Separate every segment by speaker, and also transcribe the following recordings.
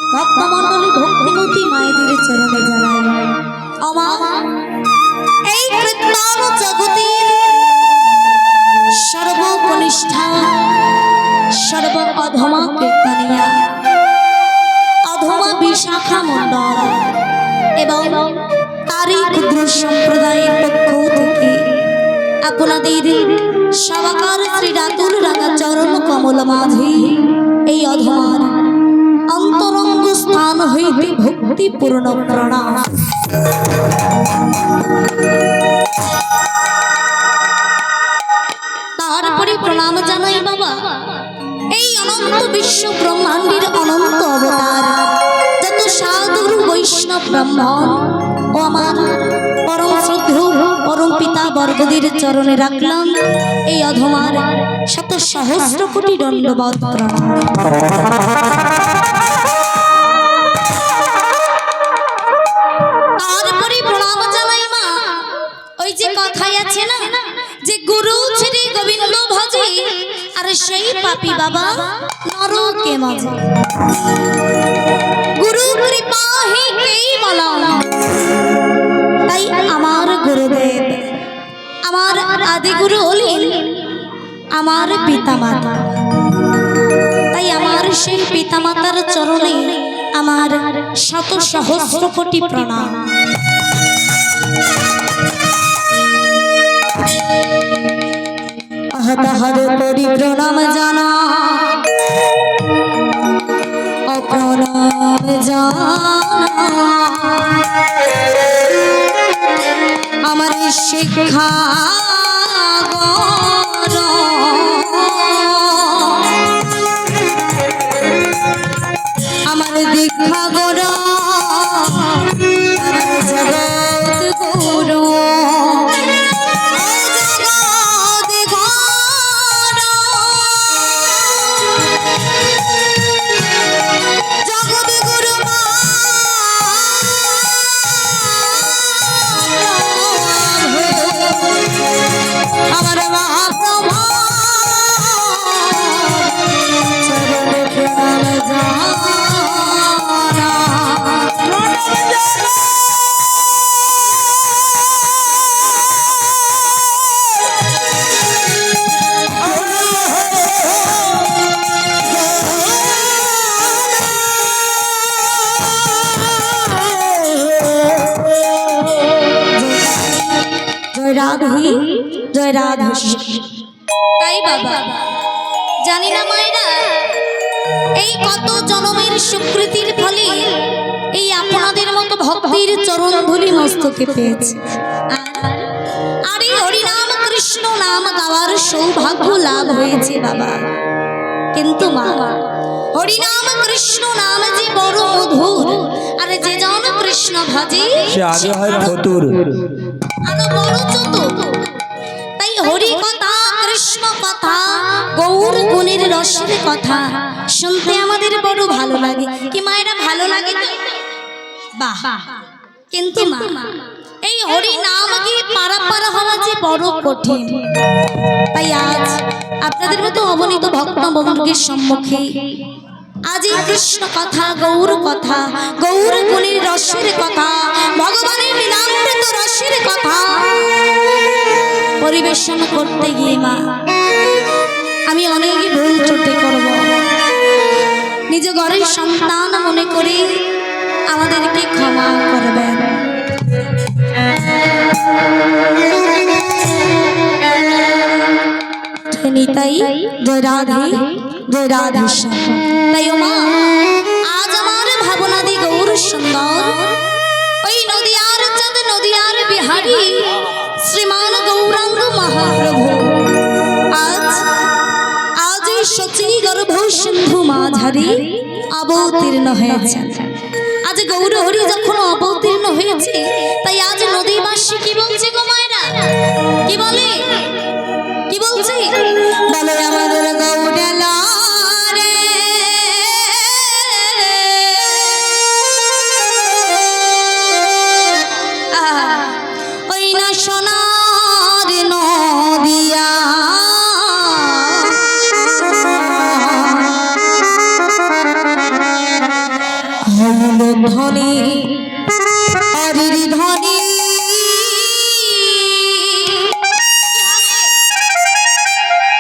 Speaker 1: ভক্তমণ্ডলী ভক্তিমতী মায়েদের চরণে জানাই আমা এই কীর্তন জগতের সর্বকনিষ্ঠা সর্ব অধমা কীর্তনিয়া অধমা বিশাখা মণ্ডল এবং তারই ক্ষুদ্র সম্প্রদায়ের পক্ষ থেকে আপনাদের সবাকার শ্রী রাতুল রাঙা চরণ কমল মাঝে এই অধমার অন্তরঙ্গ স্থান হইতে ভক্তিপূর্ণ প্রণাম। তারপরে প্রণাম জানাই বাবা এই অনন্ত বিশ্ব ব্রহ্মাণ্ডের অনন্ত অবতার যত সাধু বৈষ্ণব ব্রাহ্মণ ও আমার পরম শ্রদ্ধেয় পরম পিতা বর্গদের চরণে রাখলাম এই অধমার শত সহস্র কোটি দণ্ডবত প্রণাম। তারপরে প্রণাম জানাই মা ওই যে কথাই আছে না যে গুরু ছেড়ে গোবিন্দ ভজে আর সেই পাপী বাবা নরকে মাঝে গুরু কৃপা হে কেই বলা। তাই আমার গুরুদেব আমার আদি গুরু হলেন আমার পিতামাতা। তাই আমার সেই পিতামাতার চরণে আমার শত সহস্র কোটি প্রণাম। তাহার করি প্রণাম জানা অপ্রণাম জানা আমার শিক্ষা আমার দীক্ষা গড়া জগৎ গুরু জয় রাধা। তাই বাবা জানি না মায়েরা এই কত জন্মের স্বীকৃতির ফলে এই আপনাদের মতো ভক্তির চরণ ধুলি মস্তকে পেয়েছে আর এই হরিনাম কৃষ্ণ নাম গাওয়ার সৌভাগ্য লাভ হয়েছে বাবা। কিন্তু মা হরিনাম কৃষ্ণ নাম যে বড় মধুর আর যে জন কৃষ্ণ ভজে সে আগে হয় ফতুর আরো বড় চতুর। তাই হরি কথা কৃষ্ণ কথা গৌর গুণের রসের কথা শুনতে আমাদের বড় ভালো লাগে কি মায়েরা ভালো লাগে তো বাহ। কিন্তু মা এই হরি নাম কি পারাপার হওয়া যে বড় কঠিন। তাই আজ আপনাদের মতো অবনীত ভক্ত বন্ধুদের সম্মুখে আজ এই কৃষ্ণ কথা গৌর কথা গৌর গুণের রসের কথা ভগবানের লীলামৃত রসের কথা পরিবেশন করতে গিয়ে মা আমি অনেক ভুল ত্রুটি করব। নিজ ঘরের সন্তান মনে করে আমাদেরকে ক্ষমা করবেন। নিতাই জয় রাধে জয় রাধেশ্যাম। তাই ও মা আজ আমার ভাবনা দি গৌর সুন্দর ওই নদিয়ার চাঁদ নদিয়ার বিহারী শ্রীমান গৌরাঙ্গ মহাপ্রভু আজ এই সচি গর্ভ সিন্ধু মাঝারি অবতীর্ণ হয়েছে। আজ গৌর হরি যখন অবতীর্ণ হয়েছে তাই আজ নদীবাসী কি বলছে গো মায়েরা কি বলে কি বলছে বলে আমাদের গৌরেলা রে ওই না সোনার নদিয়া হইল ধনী হরির ধনী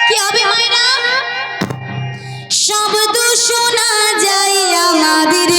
Speaker 1: কি হবে মায়েরা শব্দ শোনা যায় আমাদের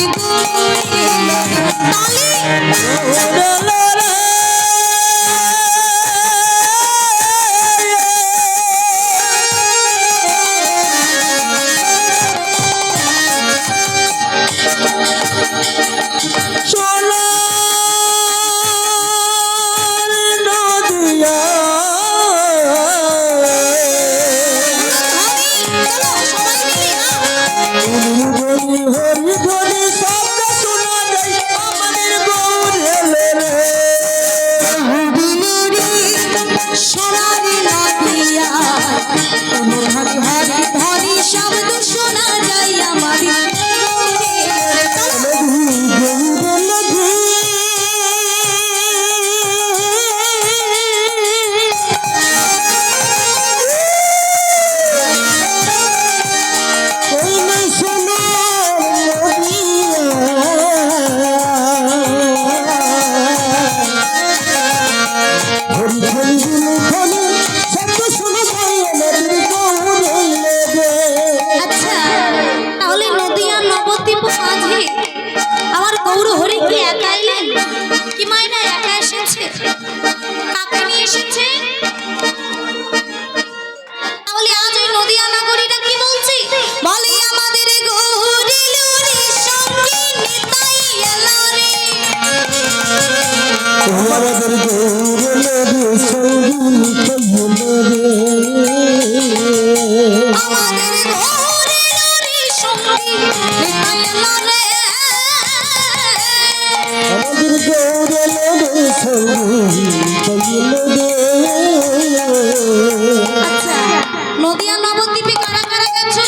Speaker 1: নদিয়া নবদ্বীপে কারা কারা গেছো?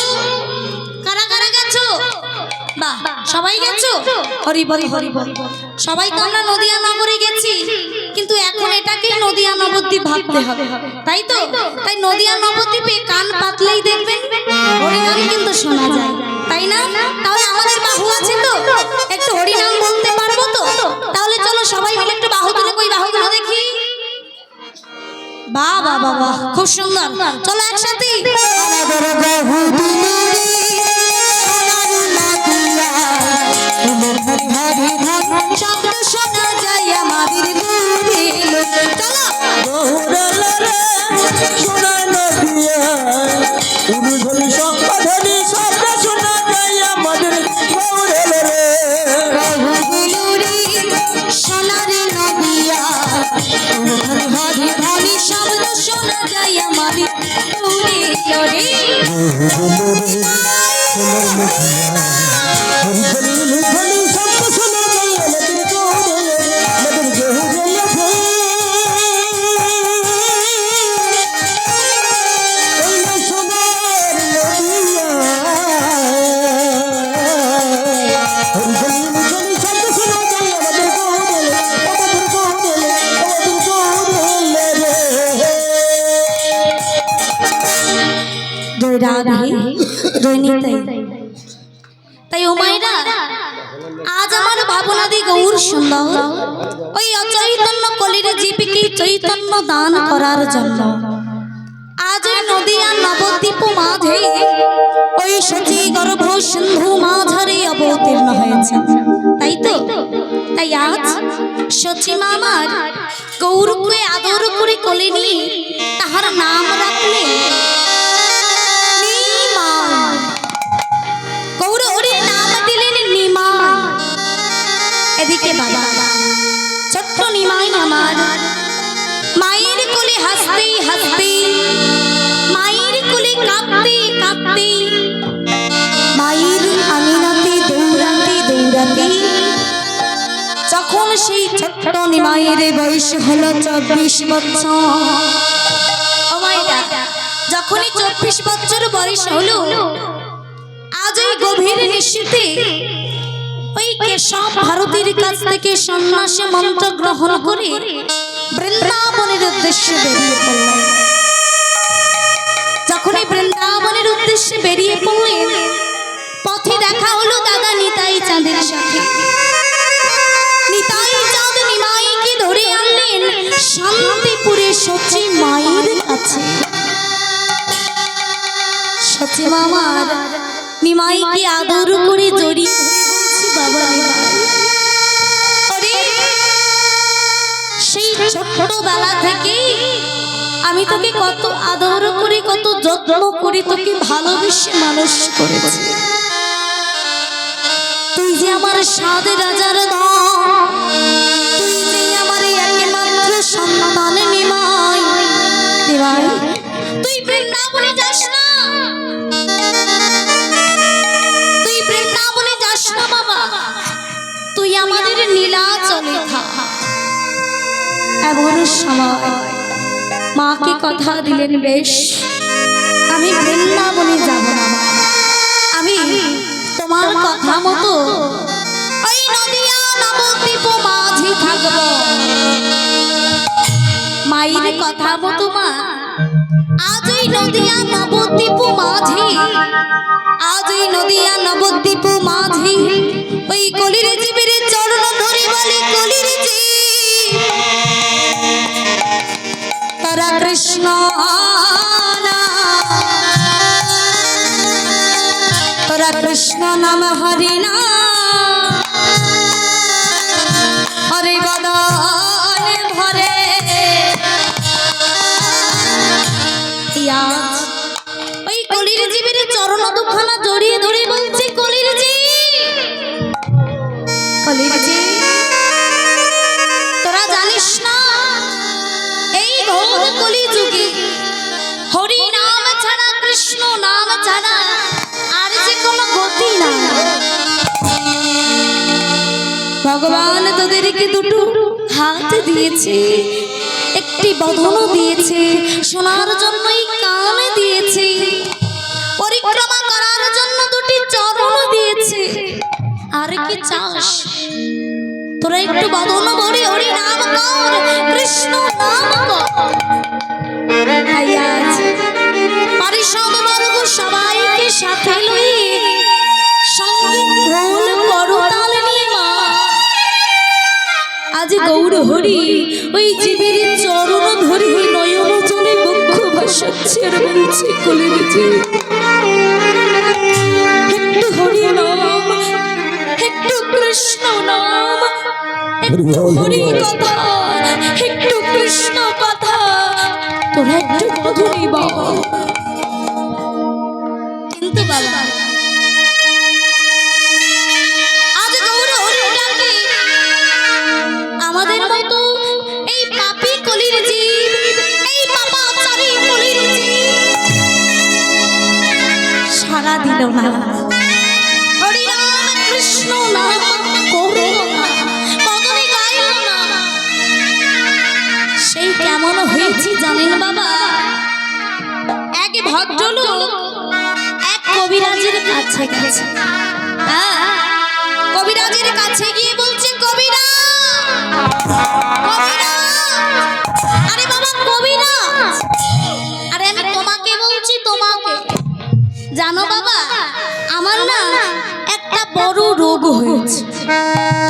Speaker 1: কারা কারা গেছো? বাহ, সবাই গেছো? হরি বল হরি বল। সবাই তো আমরা নদিয়া নগরে গেছি, কিন্তু এখন এটাকেই নদিয়া নবদ্বীপ ভাবতে হবে, তাই তো? তাই নদিয়া নবদ্বীপে কান পাতলেই দেখবেন হরিনাম কিন্তু শোনা যায়, তাই না? তাহলে আমাদের বাহু আছে তো, একটু হরিনাম বলতে পারবো তো? তাহলে চলো সবাই মিলে একটু বাহু তুলে কই বাহুগুলো দেখি। বাহ বাহ বাহ বাহ, খুব সুন্দর। চলো একসাথে শব্দ শোনা যায় আমাদের তাই ও মায়েরা, আজ আমার ভাবনাদি গৌর সুন্দর ওই অচৈতন্য কলির জীবকে চৈতন্য দান করার জন্য আজ ওই নদিয়া নবদ্বীপ মাঝে ওই সচি গর্ভ সিন্ধু মাঝারে অবতীর্ণ হয়েছে, তাই তো? তাই আজ সচি মামার গৌরকে আদর করে কোলে নিয়ে তাহার নাম রাখলে এদিকে বাবা ছোট্ট নিমাই আমার মায়ের কোলে হাসতে হাসতে, মায়ের কোলে কাঁদতে কাঁদতে, মায়ের আঙিনাতে দৌড়াতে দৌড়াতে যখন সেই ছোট্ট নিমাইয়ের বয়স হলো 24 বছর। ও মায়েরা, যখনই 24 বছর বয়স হলো, আজ ওই গভীর নিশীথে ওই কেশব ভারতীর কাছ থেকে সন্ন্যাসী মন্ত্র গ্রহণ করে বৃন্দাবনের উদ্দেশ্যে বেরিয়ে পড়লেন। যখনই বৃন্দাবনের উদ্দেশ্যে বেরিয়ে পড়লেন, পথে দেখা হলো দাদা নিতাই চাঁদের সাথে। ঠাকুমা আমার নিমাইকে আদর করে জড়িয়ে ধরে বলছি, বাবা নিমাই, ওরে সেই ছোট্টবেলা থেকে আমি তোকে কত আদর করে কত যত্ন করে তোকে ভালোবেসে মানুষ করেছি। তুই যে আমার সাত রাজার ধন, তুই যে আমার একমাত্র সন্তান নিমাই। নিমাই, তুই বৃন্দাবনে যাস না, তুই বৃন্দাবনে যাস না বাবা, তুই আমাদের নীলাচলে থাক। এমন সময় মাকে কথা দিলেন, বেশ আমি বৃন্দাবনে যাব না, আমি তোমার কথা মতো ওই নদিয়া নবদ্বীপ মাঝি থাকব। মায়ের কথা মতো মা আজ ওই নদিয়া নবদ্বীপ মাঝি, আজ ওই নদিয়া নবদ্বীপ মাঝি ওই কলির জীবের চরণ ধরে বলে, কলির জীব তারা কৃষ্ণ তোরা কৃষ্ণ নাম হরি না, হরি বদন ভরে। ওই কলির জীবের চরণ দুখানা জড়িয়ে ধরে বলছে, কলির জীব, কলির জীব তোরা জানিস না এই ঘোর কলি যুগে হরি নাম ছাড়া, কৃষ্ণ নাম ছাড়া আর যে কোনো গতি না। ভগবান তোদেরকে দুটো হাত দিয়েছে, একটি বদনও দিয়েছে, শোনার জন্যই কান দিয়েছে, পরিক্রমা করার জন্য দুটি চরণ দিয়েছে। আর কি চাস? তোরা একটু বদন ভরে হরি নাম কর, কৃষ্ণ নাম কর। পারিষদ বর্গ সবাইকে সাথে লই সঙ্গীত ঢোল করতাল নিয়ে মা আজ গৌর হরি ওই জীবের চরণ ধরে নয়ন জলে বক্ষ ভাসাচ্ছে আর বলছে, কলির জীব একটু হরি নাম, একটু কৃষ্ণ নাম, একটু হরি কথা, একটু কৃষ্ণ কথা, তোরা একটু মধুরী বাবা। কিন্তু বাবা আজ গৌর হরিটাকে আমাদের মতো এই পাপী কলির জীব, এই পাপাচারী কলির জীব সারা দিল না, হরি নাম কৃষ্ণ নাম করল না, কদমে গাইল না। সেই কেমন হয়েছে জানেন বাবা? এক ভদ্রলোক এক কবিরাজের কাছে গেছে, কবিরাজের কাছে গিয়ে বলছে, কবিরাজ, আরে বাবা কবিরাজ, আরে আমি তোমাকে বলছি, তোমাকে জানো বাবা আমার না একটা বড় রোগ হয়েছে।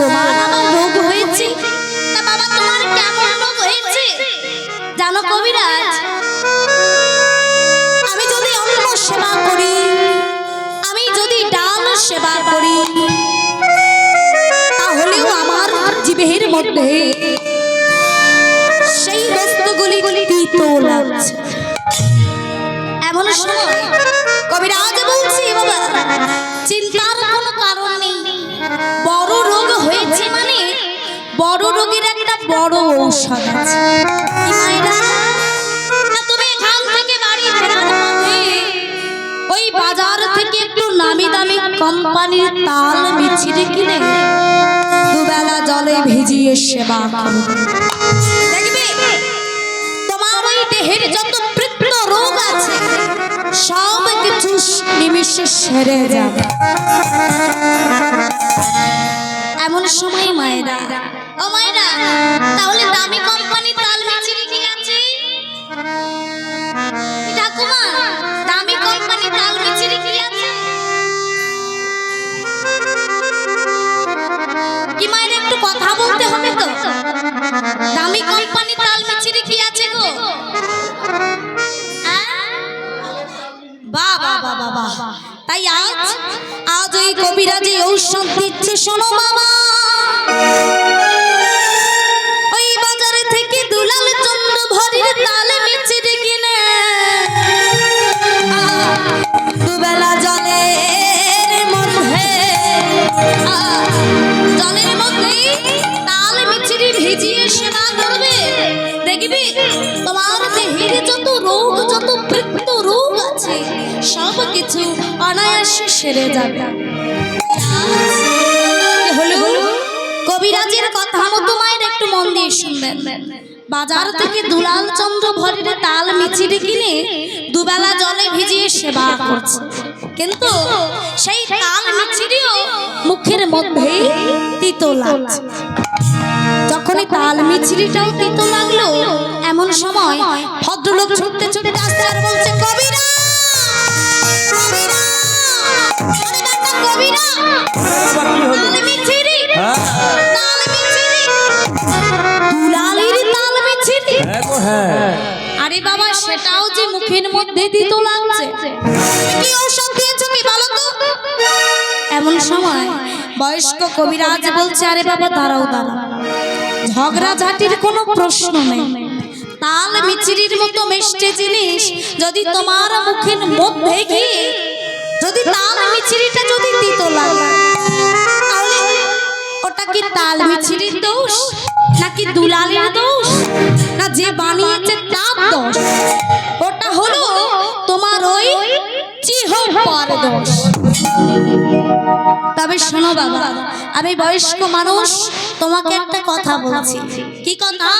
Speaker 1: তোমার আমার রোগ হয়েছে, তা বাবা তোমার কেমন রোগ হয়েছে জানো কবিরাজ? আমি যদি অন্ন সেবা করি, আমি যদি ডাল সেবা করি, তাহলেও আমার জিভের মধ্যে সেই বস্তুগুলি তিতো লাগছে। এমন সময় কবিরাজ বলছি, বাবা চিন্তার কোনো কারণ নেই, বড় রোগ হয়েছে মানে বড় রোগের একটা বড় ঔষধ আছে। তুমি এখান থেকে বাড়ি ফেরার পথে ওই বাজার থেকে একটু নামি দামি কোম্পানির তাল মিছরি কিনে দুবেলা জলে ভিজিয়ে সেবা করো, দেখবে তোমার ওই দেহের যত বৃত্ত রোগ আছে সব কিছু নিমিষে সেরে যাবে। এমন সময় মায়েরা, ও মায়েরা, তাহলে দামি কোম্পানি তাল মিছরি কি আছে? ঠাকুমা দামি কোম্পানি তাল মিছরি কি আছে? কি মায়েরা একটু কথা বলতে হবে তো, দামি কোম্পানি তাল মিছরি কি আছে গো? বাবা বাবা তাই আজ আজ ওই কবিরাজি ঔষধ দিচ্ছে, শোনো বাবা। ওই বাজারে থেকে দুলাল চন্দ্র ভরির তালে মিছিরি কিনে দুবেলা জলের মধ্যে তাল মিছিরি ভিজিয়ে সেবা করবে। দেখবি তোমার দেহের যত রোগ, যত বৃত্ত রোগ আছে সব কিছু অনায়াসে সেরে যাবে। হলো কবিরাজের কথা মতো মায়ের একটু মন দিয়ে শুনবেন। বাজার থেকে দুলাল চন্দ্র ভরির তাল মিছিরি কিনে দুবেলা জলে ভিজিয়ে সেবা করছে, কিন্তু সেই তাল মিছিরিও মুখের মধ্যে তিতো লাগছে। যখনই তাল মিছিরিটাও তিতো লাগলো, এমন সময় ভদ্রলোক ছুটতে ছুটতে আসতে আর বলছে, কবিরা কবিরা, তাল মিছিরি, তাল মিছিরি, দুলালের তাল মিছিরি। আরে বাবা, সেটাও যে মুখের মধ্যে তিতো লাগছে, কি ঔষধ দিয়েছো কি বলো তো? এমন সময় বয়স্ক কবিরাজ বলছে, আরে বাবা দাঁড়াও দাঁড়াও, ঝগড়াঝাটির কোনো প্রশ্ন নেই। তাল মিছিরির মতো মিষ্টি জিনিস যদি তোমার মুখের মধ্যে গিয়ে যদি তাল মিছিরিটা যদি তিতো লাগে, তাহলে ওটা কি তাল মিছিরির দোষ, নাকি দুলালের দোষ, না যে বানিয়েছে তার দোষ? ওটা হলো তোমার ওই চিহ্বার দোষ। তবে শোনো বাবা, আমি বয়স্ক মানুষ, তোমাকে একটা কথা বলছি। কি কথা?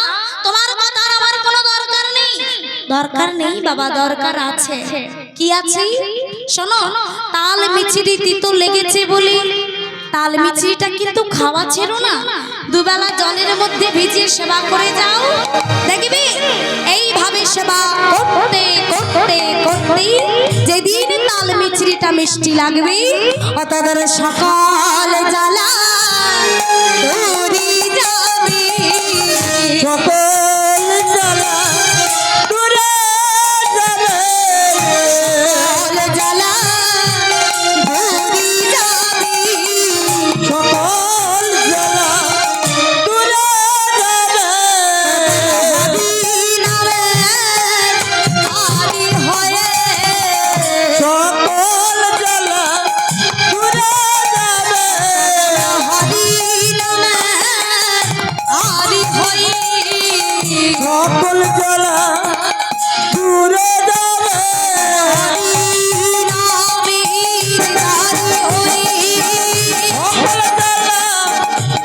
Speaker 1: তোমার কথা আমার কোনো দরকার নেই। দরকার নেই বাবা, দরকার আছে। কি আছে? শোনো, তাল মিছিরি তিতো লেগেছে বলে তাল মিছিরিটা কিন্তু খাওয়া ছেড়ো না, দুবেলা জলের মধ্যে ভিজিয়ে সেবা করে যাও। দেখবি এইভাবে সেবা করতে করতে করতে যেদিন তাল মিছিরিটা মিষ্টি লাগবে, অতদের সকল জ্বালা দূরে যাবে, সকল জ্বালা দূরে যাবে, সকল জ্বালা দূরে যাবে, সকল জ্বালা দূরে যাবে। দিনারে আদি হয়ে সকল জ্বালা দূরে যাবে, হরি নামে আদি হয়ে সকল জ্বালা দূরে যাবে, হরি নামে আদি হয়ে সকল জ্বালা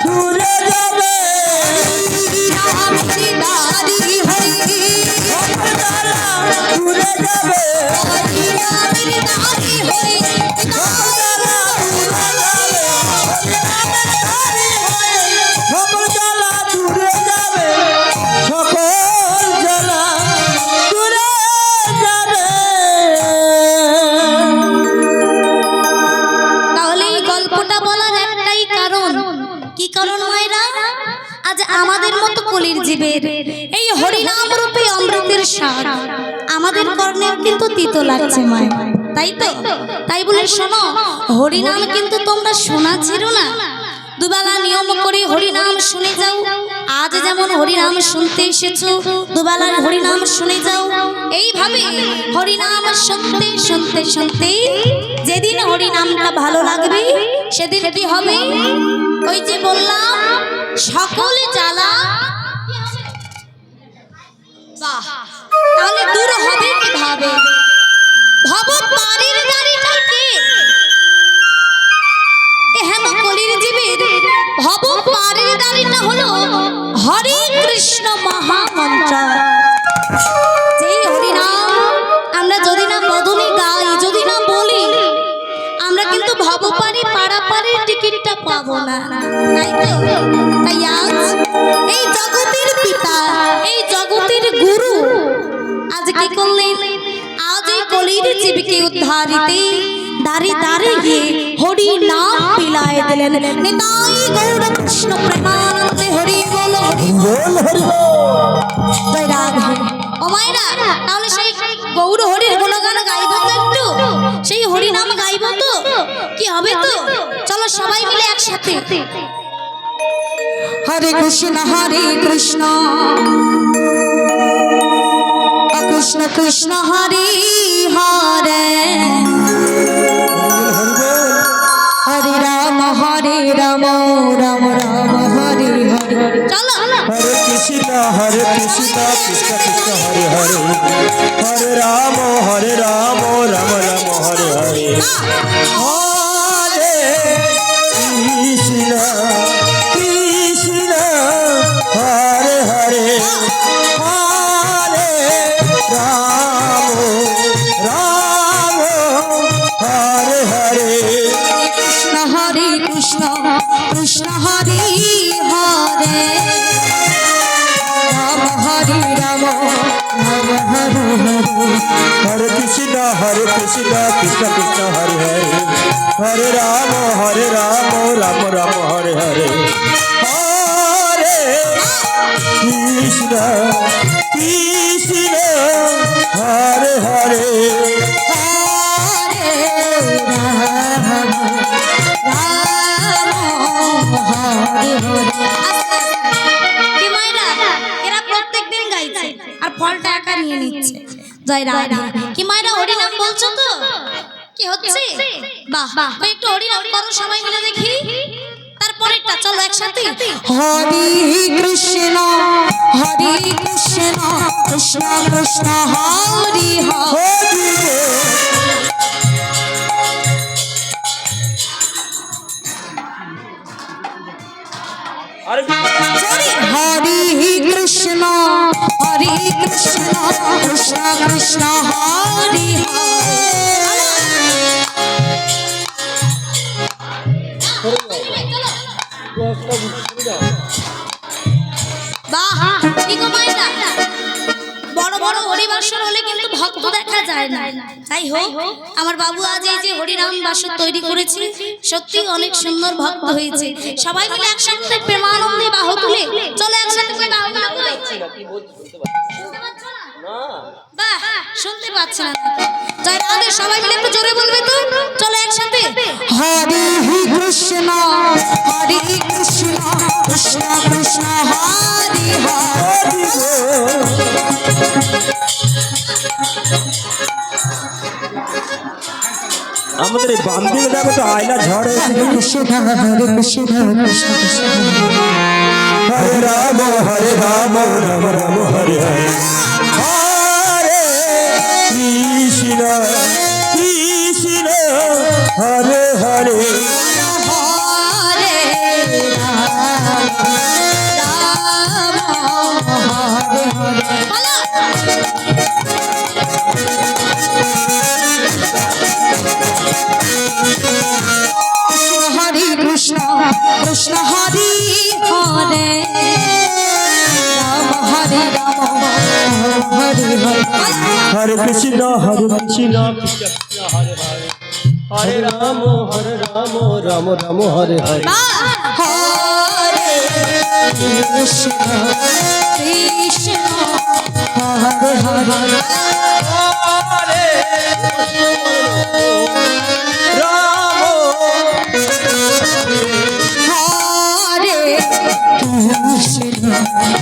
Speaker 1: দূরে যাবে, হরি নামে আদি হয়ে সকল জ্বালা দূরে যাবে, হরি নামে আদি হয়ে সকল জ্বালা সকল জ্বালা দূরে যাবে, সকল জ্বালা দূরে যাবে। তাহলে এই গল্পটা বলার একটাই কারণ। কি কারণ মায়েরা? আজ আমাদের মতো কলির জীবের এই হরিনাম রূপে অমৃতের স্বাদ আমাদের কর্ণের কিন্তু তিতো লাগছে মায়ের, তাই তো? তাই বলে শোনো, হরিনাম কিন্তু তোমরা শোনা ছিল না, দুবেলা নিয়ম করে হরিনাম শুনে যাও। আজ যেমন হরিনাম শুনতে এসেছো, দুবেলার হরিনাম শুনে যাও। এইভাবে হরিনাম শুনতে শুনতে শুনতে যেদিন হরিনামটা ভালো লাগবে, সেদিন কি হবে? ওই যে বললাম, সকল জ্বালা বাহ, তাহলে দূর হবে কিভাবে? ভব পারের গাড়িটা কে? হেম কলির জীবের ভব পারের গাড়িটা হলো হরে কৃষ্ণ মহামন্ত্র। যেই হরিনাম আমরা যদি না বদলে গাই, যদি না বলি, আমরা কিন্তু ভব পারে পারাপারের টিকিটটা পাবো না, তাই তো? তাই আজ এই জগতের পিতা, এই জগতের গুরু আজ কি করলেন? আজ এই কলির জীবকে উদ্ধারিতে দাঁড়ে দাঁড়ে গিয়ে হরি নাম পিলায় দিলেন। নিতাই গৌর কৃষ্ণ প্রেমানন্দে হরি বল, হরি বল, হরি বল, জয় রাধে। ও মায়েরা, তাহলে সেই গৌর হরির গুণগান গাইব তো একটু। সেই হরি নাম গাইবো তো কি হবে তো চলো সবাই মিলে একসাথে হরে কৃষ্ণ কৃষ্ণ কৃষ্ণ হরে হরে হরে রাম রাম রাম হরে হরে চলো
Speaker 2: हरे कृष्ण कृष्ण कृष्ण हरे हरे हरे राम राम राम हरे हरे हरे कृष्ण कृष्ण हरे हरे हरे राम राम हरे हरे
Speaker 1: कृष्ण कृष्ण कृष्ण हरे हरे राम राम हरे
Speaker 2: हरे कृष्ण कृष्ण कृष्ण हरे हरे हरे राम राम राम हरे हरे हरे कृष्ण कृष्ण हरे हरे
Speaker 1: हरे राम हरे हरे কি মাইরা এরা প্রত্যেকদিন গাইছে আর ফলটা একা নিয়ে নিচ্ছে জয় রাধা কি মাইরা হরি নাম বলছো তো কি হচ্ছে বাহ তো একটু হরি নাম করো সবাই মিলে দেখি তারপরেরটা চলো একসাথে হরি কৃষ্ণ কৃষ্ণ কৃষ্ণ হরি হরি हरे कृष्ण कृष्ण कृष्ण हरे বড় বড় হরিবাসর হলে কিন্তু ভক্ত দেখা যায় না তাই হোক আমার বাবু আজ এই যে হরিনাম বাসর তৈরি করেছে সত্যি অনেক সুন্দর ভক্ত হয়েছে সবাই মিলে একসাথে প্রেমানন্দে বাহু তুলে চলো একসাথে বাহ শুনতে পাচ্ছি না জয় রাধে সবাই মিলে একটু জোরে বলবে তো চলো একসাথে হরে কৃষ্ণ কৃষ্ণ কৃষ্ণ হরে হরে
Speaker 2: আমাদের এই বাম দিকে দেখো তো আয়লা ঝড়ে
Speaker 1: কৃষ্ণ কৃষ্ণ কৃষ্ণ
Speaker 2: हरे राम राम राम हरे हरे हरे कृष्ण कृष्ण हरे हरे
Speaker 1: हरे राम हरे हरे कृष्ण कृष्ण हरे हरे राम हरे
Speaker 2: हरे कृष्ण हरे हरे राम राम राम हरे हरे
Speaker 1: हरे कृष्ण कृष्ण हरे हरे कृष्ण हरे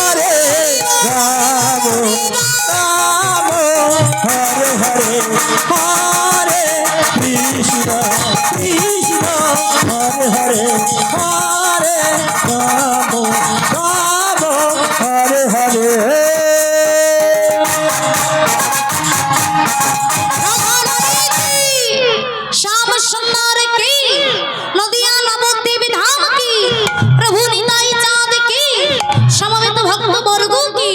Speaker 1: हरे
Speaker 2: हरे राम राम हरे हरे हरे कृष्ण कृष्ण हरे हरे हरे राम राम हरे हरे
Speaker 1: श्याम सुंदर की नदिया नवद्वीप धाम की प्रभु निताई चाँद की समवेत भक्त वर्गो की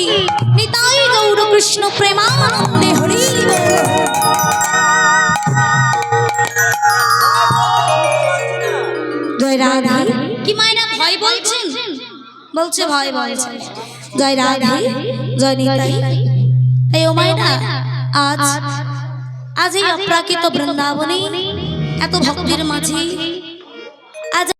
Speaker 1: निताई गौर कृष्ण प्रेमानंदे हरि जय राधे की मायना भय बोलছেন বলছে ভয় বলছে জয় রাধে জয় নিতাই এই ও মায়না আজ এই অপ্রাকৃত বৃন্দাবনে এত ভক্তির মাঝে আজ